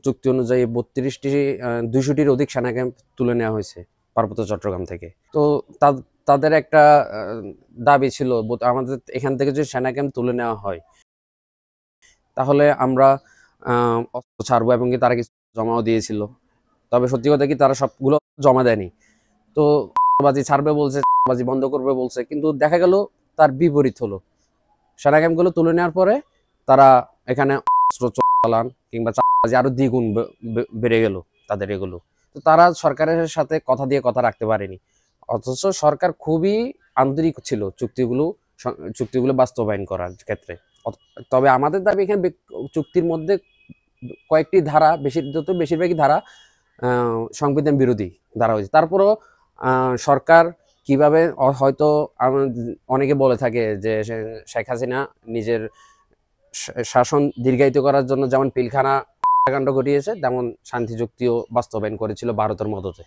চুক্তি অনুযায়ী 32টি 200টির অধিক সেনা ক্যাম্প তুলে নেওয়া হয়েছে পার্বত্য চট্টগ্রাম থেকে। তো তাদের একটা দাবি ছিল আমাদের এখান থেকে যদি সেনা ক্যাম্প তুলে নেওয়া হয় তাহলে আমরা অস্ত্র ছাড়বো, এবং কি তারা কিছু জমাও দিয়েছিল। তবে সত্যি কথা কি, তারা সবগুলো জমা দেয়নি। তো বাজি ছাড়বে বলছে, বাজি বন্ধ করবে বলছে, কিন্তু দেখা গেল তার বিপরীত হলো। সেনা ক্যাম্পগুলো তুলে নেওয়ার পরে তারা এখানে অস্ত্র চালান কিংবা চাঁদাবাজি আরো দ্বিগুণ বেড়ে গেল তাদের এগুলো। তো তারা সরকারের সাথে কথা দিয়ে কথা রাখতে পারেনি, অথচ সরকার খুবই আন্তরিক ছিল চুক্তিগুলো বাস্তবায়ন করার ক্ষেত্রে। তবে আমাদের দাবি এখানে চুক্তির মধ্যে কয়েকটি ধারা, বেশিরভাগই ধারা সংবিধান বিরোধী ধারা হয়েছে। তারপরও সরকার কিভাবে, হয়তো অনেকে বলে থাকে যে শেখ হাসিনা নিজের শাসন দীর্ঘায়িত করার জন্য যেমন পিলখানা কাণ্ড ঘটিয়েছে, তেমন শান্তি চুক্তিও বাস্তবায়ন করেছিল ভারতের মদতে।